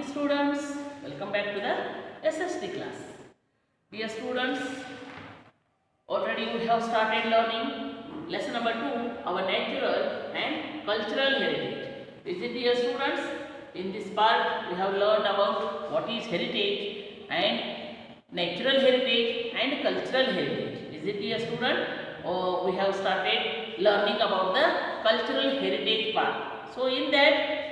students, welcome back to the SST class. Dear students, already we have started learning lesson number 2, our natural and cultural heritage. Is it, dear students? In this part we have learned about what is heritage and natural heritage and cultural heritage. Is it, dear student? We have started learning about the cultural heritage part. So in that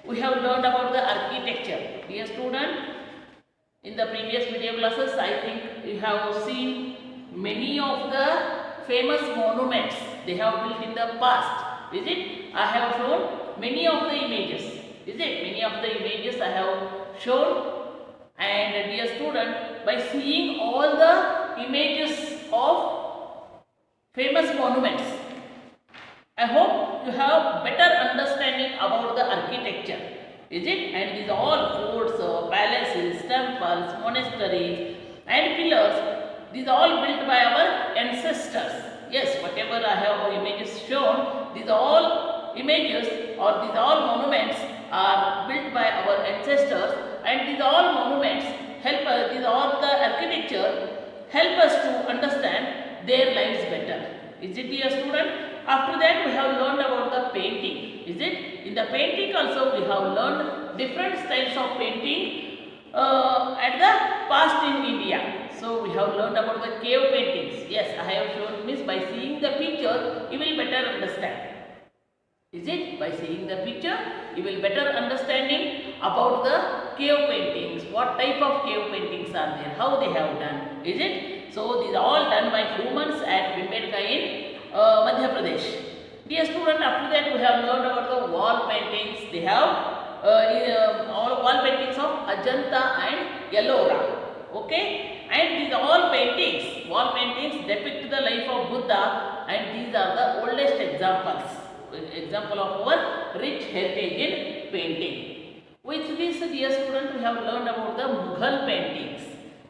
we have learned about the architecture. Dear student, in the previous video classes, I think you have seen many of the famous monuments they have built in the past. Is it? I have shown many of the images. Is it? Many of the images I have shown. And dear student, by seeing all the images of famous monuments, I hope you have better understanding about the architecture. Is it? And these all forts, palaces, temples, monasteries and pillars, these are all built by our ancestors. Yes, whatever I have images shown, these all images or these all monuments are built by our ancestors, and these all monuments help us, these all the architecture help us to understand their lives better. Is it, dear student? After that we have learned about the painting. Is it? In the painting also we have learned different styles of painting at the past in India. So we have learned about the cave paintings. Yes, I have shown this. By seeing the picture you will better understand. Is it? By seeing the picture you will better understanding about the cave paintings. What type of cave paintings are there? How they have done? Is it? So these are all done by humans at Bhimbedka in Madhya Pradesh. Dear student, after that we have learned about the wall paintings. They have all wall paintings of Ajanta and Ellora. Okay, and these all paintings, wall paintings depict the life of Buddha, and these are the oldest examples. Example of our rich heritage in painting. With this, dear student, we have learned about the Mughal paintings.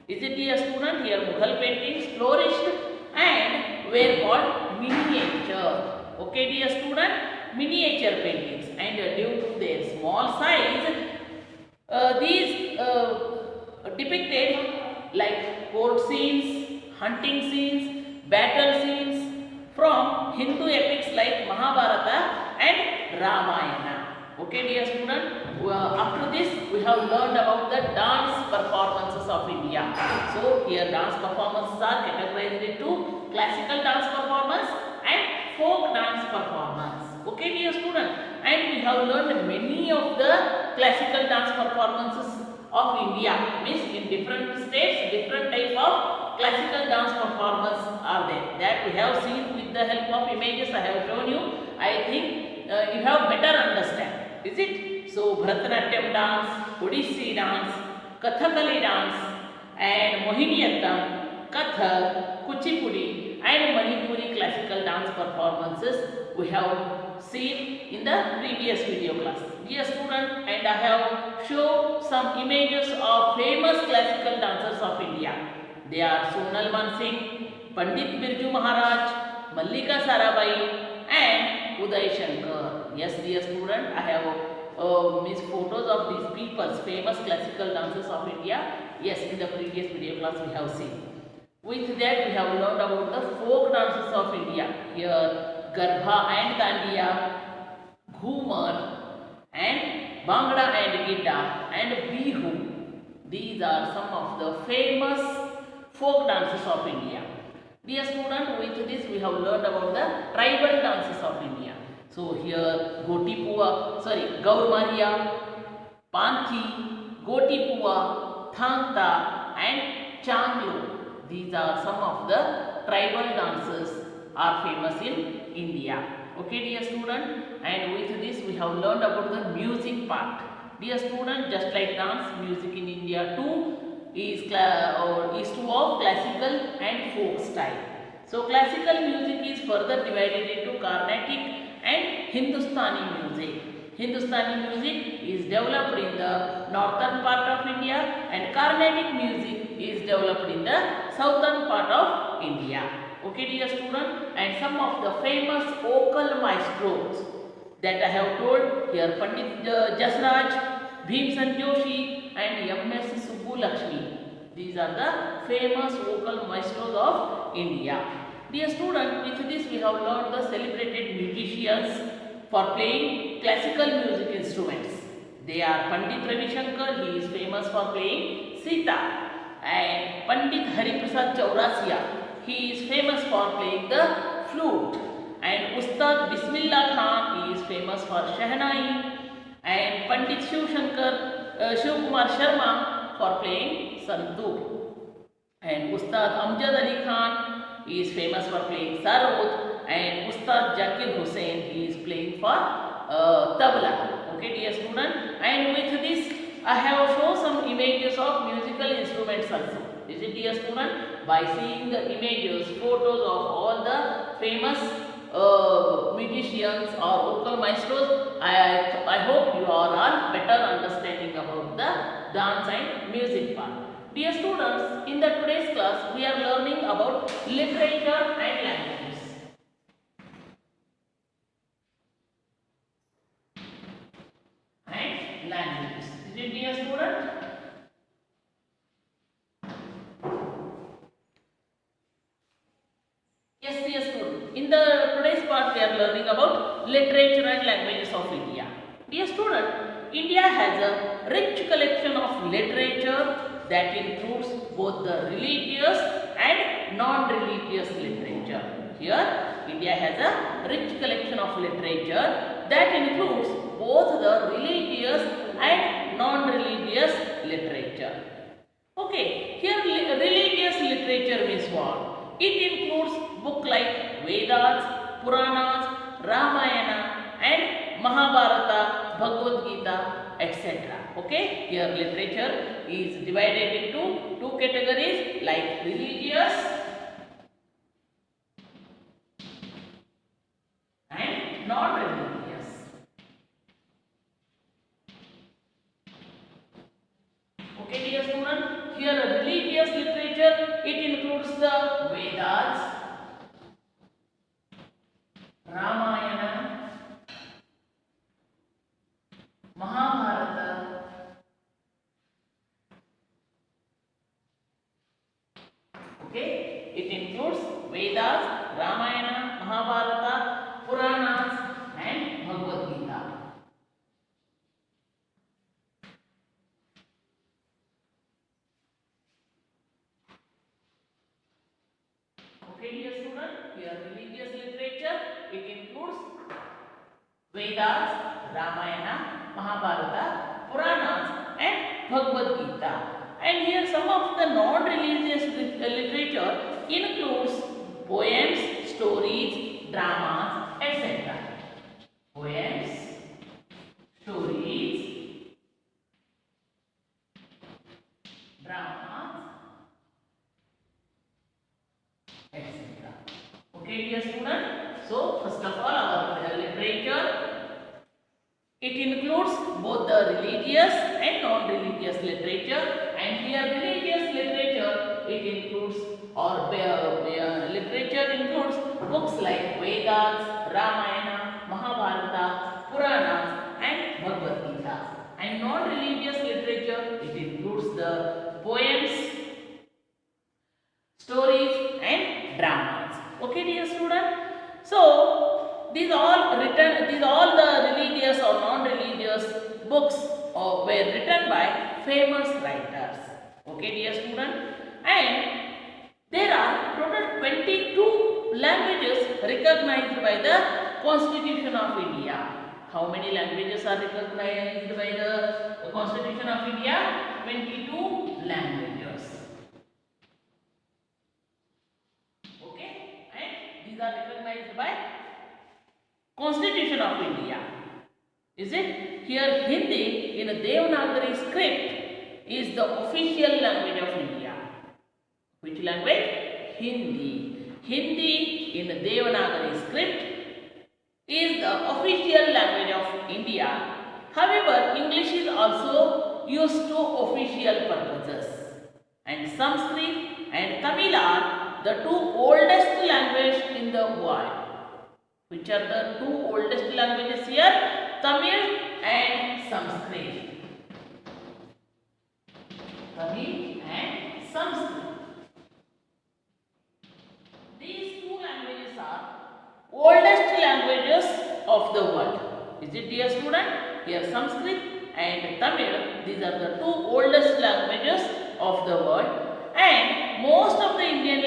Is it, dear student? Here Mughal paintings flourished and were called miniature. Okay, dear student, miniature paintings, and due to their small size, these depicted like court scenes, hunting scenes, battle scenes from Hindu epics like Mahabharata and Ramayana. Okay, dear student, after this we have learned about the dance performances of India. So here dance performances are categorized into classical dance performance and folk dance performance. Okay, dear student, and we have learned many of the classical dance performances of India. Means in different states different type of classical dance performance are there. That we have seen with the help of images I have shown you. I think you have better understand. Is it? So Bharatanatyam dance, Odissi dance, Kathakali dance and Mohiniyattam, Kathak, Kuchipudi and Manipuri classical dance performances we have seen in the previous video class. Dear student, and I have shown some images of famous classical dancers of India. They are Sonal Mansingh, Pandit Birju Maharaj, Mallika Sarabai and Uday Shankar. Yes, dear student, I have missed photos of these people's famous classical dancers of India. Yes, in the previous video class we have seen. With that we have learned about the folk dances of India. Here Garbha and Dandiya, Ghumar and Bhangra and Gidda and Bihu. These are some of the famous folk dances of India. Dear student, with this we have learned about the tribal dances of India. So here Gotipua, Gaur Maria, Panthi, Gotipua, Thangta and Changlo. These are some of the tribal dances are famous in India. Okay, dear student, and with this we have learned about the music part. Dear student, just like dance, music in India too is two of classical and folk style. So classical music is further divided into Carnatic and Hindustani music. Hindustani music is developed in the northern part of India and Carnatic music is developed in the southern part of India. Okay, dear student, and some of the famous vocal maestros that I have told here: Pandit Jasraj, Bhimsen Joshi, and M.S. Subbulakshmi. These are the famous vocal maestros of India. Dear student, with this we have learned the celebrated musicians for playing classical music instruments. They are Pandit Ravi Shankar, he is famous for playing sitar, and Pandit Hariprasad Chaurasia, he is famous for playing the flute, and Ustad Bismillah Khan, he is famous for Shehnai, and Pandit Shivkumar Sharma for playing santoor, and Ustad Amjad Ali Khan, he is famous for playing sarod, and Ustad Zakir Hussain, he is playing for tabla. Okay, dear student, and with this I have shown some images of musical instruments also. Is it, dear student? By seeing the images, photos of all the famous musicians or vocal maestros, I hope you are all better understanding about the dance and music part. Dear students, in the today's class we are learning about literature and languages. And languages. Is it, dear student? Yes, dear student. In the today's part we are learning about literature and languages of India. Dear student, India has a rich collection of literature that includes both the religious and non-religious literature. Here, India has a rich collection of literature that includes both the religious and non-religious literature. Okay, here religious literature means what? It includes books like Vedas, Puranas, Ramayana and Mahabharata, Bhagavad Gita, etc. Okay, here literature is divided into two categories like religious and non-religious. Okay, dear student, here religious literature, it includes the Vedas, Ramayana, Mahabharata, okay, it includes Vedas, Ramayana, Mahabharata, Puranas and Bhagavad Gita. Okay, dear student, here religious literature, it includes Vedas, Ramayana, Mahabharata, Puranas and Bhagavad Gita. And here some of the non-religious literature includes poems, stories, dramas, etc. Poems, stories, dramas, etc. Okay, dear student. So first of all, our literature, it includes both the religious and non-religious literature, and here religious literature, it includes literature includes books like Vedas, Ramayana, Mahabharata, Puranas and Bhagavad Gita, and non-religious literature, it includes the poems, stories and dramas. Okay, dear student. So these all the religious or non-religious books were written by famous writers. Okay, dear student, and there are total 22 languages recognized by the Constitution of India. How many languages are recognized by the Constitution of India? 22 languages. Okay, and these are recognized by Constitution of India. Is it? Here Hindi in a Devanagari script is the official language of India. Which language? Hindi. Hindi in a Devanagari script is the official language of India. However, English is also used to official purposes. And Sanskrit and Tamil are the two oldest languages in the world. Which are the two oldest languages here? Tamil and Sanskrit. of the world. Is it, dear student? Here Sanskrit and Tamil, these are the two oldest languages of the world, and most of the Indian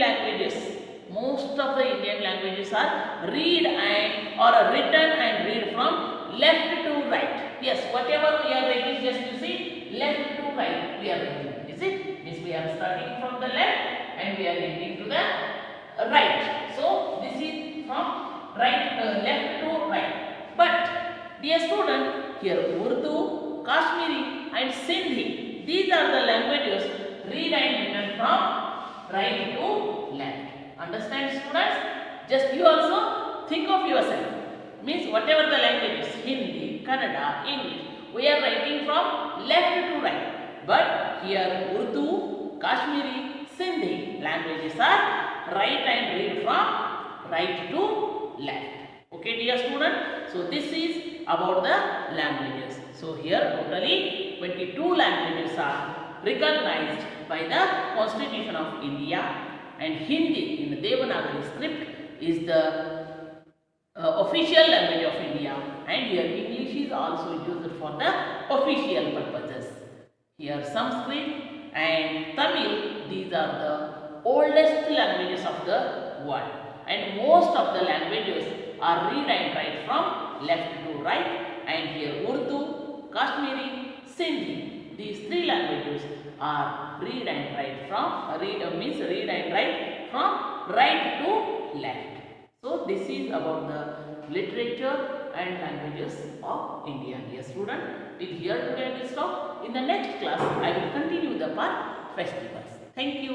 languages are read and or written and read from left to right. Yes, whatever we are writing, just you see, left to right we are writing. Is it? Means we are starting from the left and we are ending to the right. So this is from left to right. But dear student, here Urdu, Kashmiri and Sindhi, these are the languages read and written from right to left. Understand, students? Just you also think of yourself. Means whatever the languages, Hindi, Kannada, English, we are writing from left to right. But here Urdu, Kashmiri, Sindhi languages are write and read from right to left. Okay, dear student? So this is about the languages. So here totally 22 languages are recognized by the Constitution of India, and Hindi in Devanagari script is the official language of India, and here English is also used for the official purposes. Here Sanskrit and Tamil, these are the oldest languages of the world, and most of the languages are read and write from left to right, and here Urdu, Kashmiri, Sindhi, these three languages are read and write from read and write from right to left. So this is about the literature and languages of India. Dear student, with here today I will stop. In the next class I will continue the part festivals. Thank you.